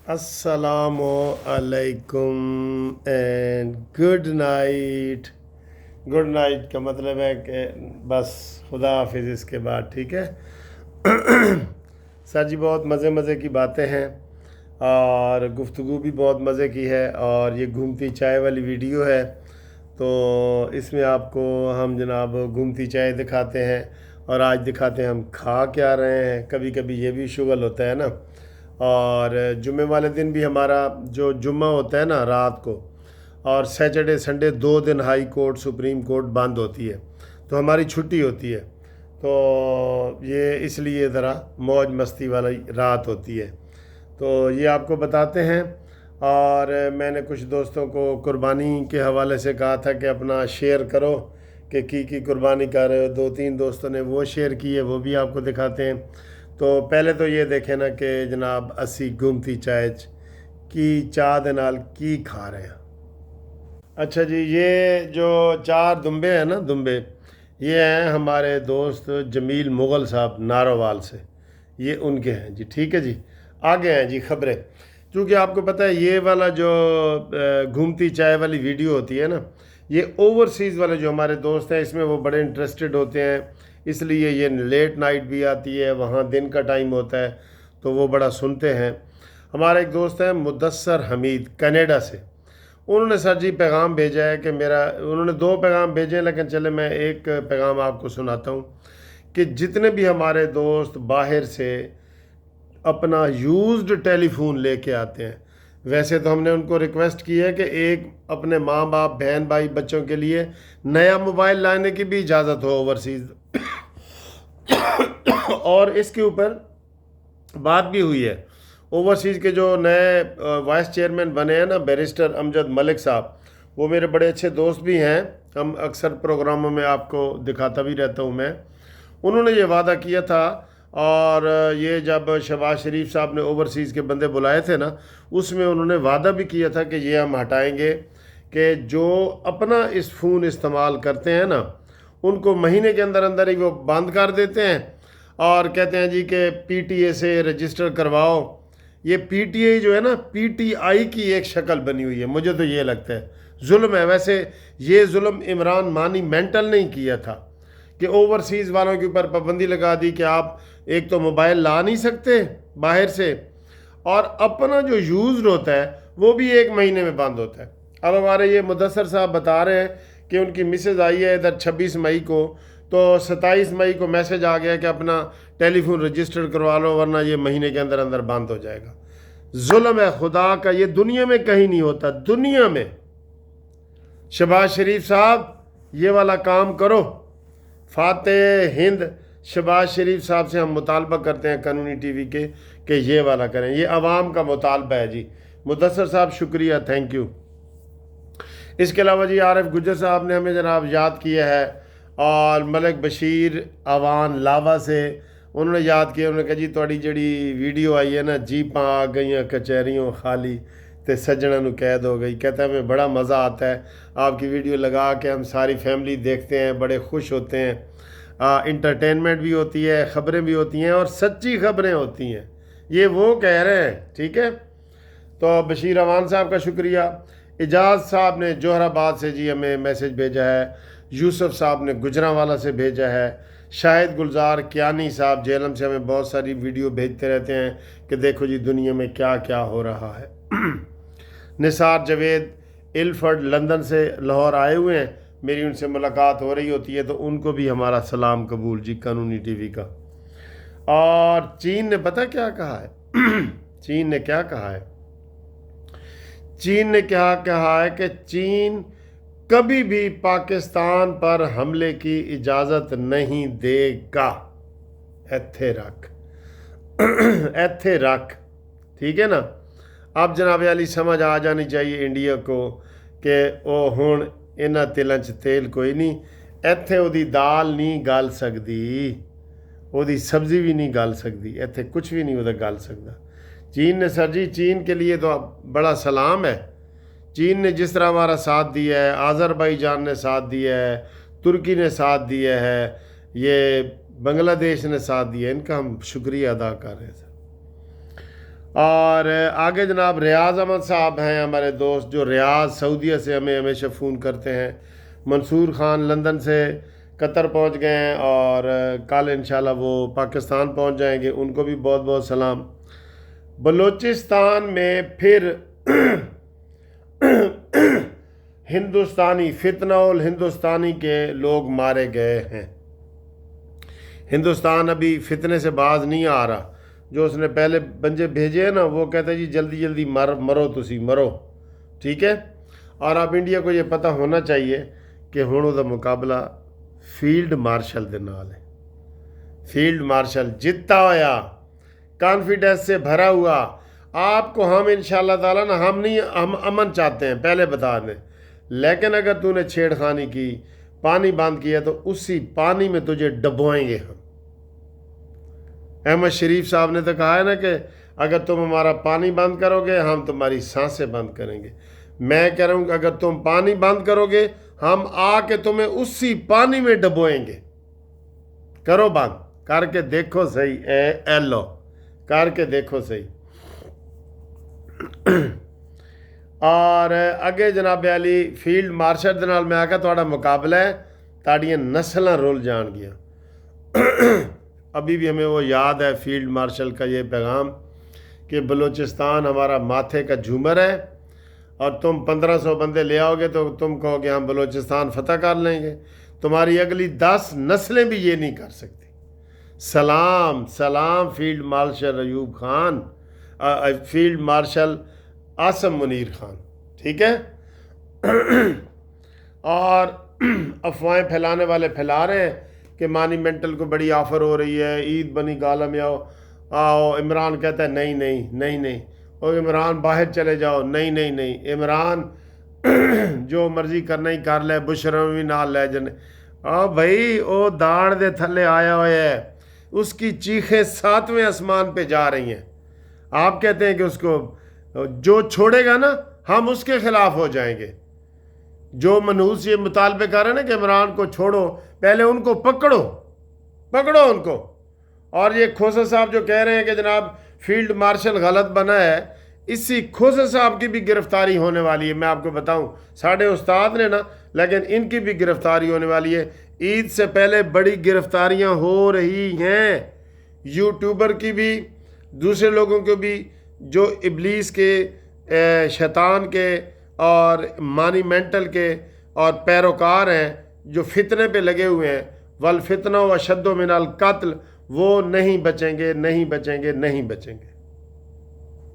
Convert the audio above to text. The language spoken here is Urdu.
السلام علیکم and good night. Good night کا مطلب ہے کہ بس خدا حافظ اس کے بعد، ٹھیک ہے سر جی بہت مزے کی باتیں ہیں اور گفتگو بھی بہت مزے کی ہے، اور یہ گھومتی چائے والی ویڈیو ہے تو اس میں آپ کو ہم جناب گھومتی چائے دکھاتے ہیں، اور آج دکھاتے ہیں ہم کھا کیا رہے ہیں۔ کبھی کبھی یہ بھی شغل ہوتا ہے نا، اور جمعے والے دن بھی ہمارا جو جمعہ ہوتا ہے نا رات کو، اور سیٹرڈے سنڈے 2 دن ہائی کورٹ سپریم کورٹ بند ہوتی ہے تو ہماری چھٹی ہوتی ہے، تو یہ اس لیے ذرا موج مستی والی رات ہوتی ہے، تو یہ آپ کو بتاتے ہیں۔ اور میں نے کچھ دوستوں کو قربانی کے حوالے سے کہا تھا کہ اپنا شیئر کرو کہ کی قربانی کر رہے ہو، 2-3 دوستوں نے وہ شیئر کی ہے، وہ بھی آپ کو دکھاتے ہیں۔ تو پہلے تو یہ دیکھیں نا کہ جناب اسی گھومتی چائے کی چاہ دے نال کی کھا رہے ہیں۔ اچھا جی، یہ جو 4 دمبے ہیں نا، دمبے یہ ہیں ہمارے دوست جمیل مغل صاحب نارووال سے، یہ ان کے ہیں جی، ٹھیک ہے جی۔ آگے ہیں جی خبریں، چونکہ آپ کو پتہ ہے یہ والا جو گھومتی چائے والی ویڈیو ہوتی ہے نا، یہ اوورسیز والے جو ہمارے دوست ہیں اس میں وہ بڑے انٹرسٹڈ ہوتے ہیں، اس لیے یہ لیٹ نائٹ بھی آتی ہے، وہاں دن کا ٹائم ہوتا ہے تو وہ بڑا سنتے ہیں۔ ہمارا ایک دوست ہے مدثر حمید کینیڈا سے، انہوں نے سر جی پیغام بھیجا ہے کہ انہوں نے 2 پیغام بھیجے ہیں، لیکن چلے میں ایک پیغام آپ کو سناتا ہوں کہ جتنے بھی ہمارے دوست باہر سے اپنا یوزڈ ٹیلی فون لے کے آتے ہیں، ویسے تو ہم نے ان کو ریکویسٹ کی ہے کہ ایک اپنے ماں باپ بہن بھائی بچوں کے لیے نیا موبائل لانے کی بھی اجازت ہو اوورسیز اور اس کے اوپر بات بھی ہوئی ہے۔ اوورسیز کے جو نئے وائس چیئرمین بنے ہیں نا بیرسٹر امجد ملک صاحب، وہ میرے بڑے اچھے دوست بھی ہیں، ہم اکثر پروگراموں میں آپ کو دکھاتا بھی رہتا ہوں میں۔ انہوں نے یہ وعدہ کیا تھا، اور یہ جب شہباز شریف صاحب نے اوورسیز کے بندے بلائے تھے نا، اس میں انہوں نے وعدہ بھی کیا تھا کہ یہ ہم ہٹائیں گے کہ جو اپنا اس فون استعمال کرتے ہیں نا ان کو مہینے کے اندر اندر ہی وہ بند کر دیتے ہیں، اور کہتے ہیں جی کہ پی ٹی اے سے رجسٹر کرواؤ۔ یہ پی ٹی آئی جو ہے نا، پی ٹی آئی کی ایک شکل بنی ہوئی ہے، مجھے تو یہ لگتا ہے ظلم ہے۔ ویسے یہ ظلم عمران مانی مینٹل نہیں کیا تھا کہ اوورسیز والوں کے اوپر پابندی لگا دی کہ آپ ایک تو موبائل لا نہیں سکتے باہر سے، اور اپنا جو یوزڈ ہوتا ہے وہ بھی 1 مہینے میں بند ہوتا ہے۔ اب ہمارے یہ مدثر صاحب بتا رہے ہیں کہ ان کی مسز آئی ہے ادھر 26 مئی کو، تو 27 مئی کو میسج آ گیا کہ اپنا ٹیلی فون رجسٹر کروا لو ورنہ یہ مہینے کے اندر اندر بند ہو جائے گا۔ ظلم ہے خدا کا، یہ دنیا میں کہیں نہیں ہوتا، دنیا میں۔ شہباز شریف صاحب یہ والا کام کرو، فاتح ہند شہباز شریف صاحب سے ہم مطالبہ کرتے ہیں قانونی ٹی وی کے کہ یہ والا کریں، یہ عوام کا مطالبہ ہے جی۔ مدثر صاحب شکریہ، تھینک یو۔ اس کے علاوہ جی عارف گجر صاحب نے ہمیں جناب یاد کیا ہے، اور ملک بشیر آوان لاوا سے انہوں نے یاد کیا، انہوں نے کہا جی تھوڑی جڑی ویڈیو آئی ہے نا جیپاں آ گئیاں کچہریوں خالی تے سجنا نو قید ہو گئی، کہتا ہے ہمیں بڑا مزہ آتا ہے آپ کی ویڈیو لگا کے، ہم ساری فیملی دیکھتے ہیں، بڑے خوش ہوتے ہیں، انٹرٹینمنٹ بھی ہوتی ہے، خبریں بھی ہوتی ہیں، اور سچی خبریں ہوتی ہیں، یہ وہ کہہ رہے ہیں، ٹھیک ہے۔ تو بشیر اوان صاحب کا شکریہ۔ اجاز صاحب نے جوہر آباد سے جی ہمیں میسج بھیجا ہے، یوسف صاحب نے گجرانوالہ سے بھیجا ہے، شاہد گلزار کیانی صاحب جہلم سے ہمیں بہت ساری ویڈیو بھیجتے رہتے ہیں کہ دیکھو جی دنیا میں کیا کیا ہو رہا ہے۔ نثار جاوید الفرڈ لندن سے لاہور آئے ہوئے ہیں، میری ان سے ملاقات ہو رہی ہوتی ہے تو ان کو بھی ہمارا سلام قبول جی قانونی ٹی وی کا۔ اور چین نے پتہ کیا کہا ہے چین نے کیا کہا ہے؟ چین نے کیا کہا ہے کہ چین کبھی بھی پاکستان پر حملے کی اجازت نہیں دے گا۔ ایتھے رکھ ٹھیک ہے نا۔ اب جناب علی سمجھ آ جانی چاہیے انڈیا کو کہ او ہن انہاں تیلاں چ تیل کوئی نہیں، ایتھے او دی دال نہیں گل سکدی، او دی سبزی بھی نہیں گل سکدی، ایتھے کچھ بھی نہیں او دا گل سکدا۔ چین نے سر جی، چین کے لیے تو بڑا سلام ہے۔ چین نے جس طرح ہمارا ساتھ دیا ہے، آذربائیجان نے ساتھ دیا ہے، ترکی نے ساتھ دیا ہے، یہ بنگلہ دیش نے ساتھ دیا ہے، ان کا ہم شکریہ ادا کر رہے ہیں۔ اور آگے جناب ریاض احمد صاحب ہیں ہمارے دوست، جو ریاض سعودیہ سے ہمیں ہمیشہ فون کرتے ہیں۔ منصور خان لندن سے قطر پہنچ گئے ہیں اور کل انشاءاللہ وہ پاکستان پہنچ جائیں گے، ان کو بھی بہت بہت سلام۔ بلوچستان میں پھر ہندوستانی فتنہ الہندوستانی کے لوگ مارے گئے ہیں۔ ہندوستان ابھی فتنے سے باز نہیں آ رہا۔ جو اس نے پہلے بنجے بھیجے ہیں نا، وہ کہتے ہیں جی جلدی جلدی مرو تسی مرو، ٹھیک ہے۔ اور اب انڈیا کو یہ پتہ ہونا چاہیے کہ ہن دا مقابلہ فیلڈ مارشل دے نال ہے۔ فیلڈ مارشل جتتا ہوا، کانفیڈنس سے بھرا ہوا۔ آپ کو ہم انشاءاللہ تعالیٰ نا، ہم امن چاہتے ہیں، پہلے بتا دیں، لیکن اگر تو نے چھیڑ خانی کی، پانی بند کیا، تو اسی پانی میں تجھے ڈبوئیں گے ہم۔ احمد شریف صاحب نے تو کہا ہے نا کہ اگر تم ہمارا پانی بند کرو گے، ہم تمہاری سانسیں بند کریں گے۔ میں کہہ رہا ہوں کہ اگر تم پانی بند کرو گے، ہم آ کے تمہیں اسی پانی میں ڈبوئیں گے۔ کرو بند، کر کے دیکھو صحیح، ایلو کر کے دیکھو صحیح۔ اور اگے جناب علی فیلڈ مارشل دے نال میں آکھا تہاڈا مقابلہ ہے، تہاڈیاں نسلاں رول جان گیا۔ ابھی بھی ہمیں وہ یاد ہے فیلڈ مارشل کا یہ پیغام کہ بلوچستان ہمارا ماتھے کا جھومر ہے، اور تم 1500 بندے لے آؤ گے تو تم کہو کہ ہم بلوچستان فتح کر لیں گے۔ تمہاری اگلی 10 نسلیں بھی یہ نہیں کر سکتی۔ سلام سلام field marshal Ayub Khan, field marshal Asim Munir Khan, ٹھیک ہے۔ اور افواہیں پھیلانے والے پھیلا رہے ہیں کہ مانیمنٹل کو بڑی آفر ہو رہی ہے، عید بنی گالہ میں آؤ۔ عمران کہتا ہے نہیں نہیں نہیں نہیں، اور عمران باہر چلے جاؤ، نہیں نہیں نہیں، عمران جو مرضی کرنا ہی کر لے، بشرم بھی نال لے جنے۔ بھائی او داڑ دے تھلے آیا ہوا ہے، اس کی چیخیں 7ویں آسمان پہ جا رہی ہیں۔ آپ کہتے ہیں کہ اس کو جو چھوڑے گا نا، ہم اس کے خلاف ہو جائیں گے۔ جو منحوس یہ مطالبے کر رہے ہیں نا کہ عمران کو چھوڑو، پہلے ان کو پکڑو ان کو۔ اور یہ کھوسا صاحب جو کہہ رہے ہیں کہ جناب فیلڈ مارشل غلط بنا ہے، اسی کھوسا صاحب کی بھی گرفتاری ہونے والی ہے۔ میں آپ کو بتاؤں، ساڑھے استاد نے نا، لیکن ان کی بھی گرفتاری ہونے والی ہے۔ عید سے پہلے بڑی گرفتاریاں ہو رہی ہیں، یوٹیوبر کی بھی، دوسرے لوگوں کو بھی، جو ابلیس کے، شیطان کے اور مانیمنٹل کے اور پیروکار ہیں، جو فتنے پہ لگے ہوئے ہیں، والفتنہ واشد من القتل، وہ نہیں بچیں گے، نہیں بچیں گے، نہیں بچیں گے۔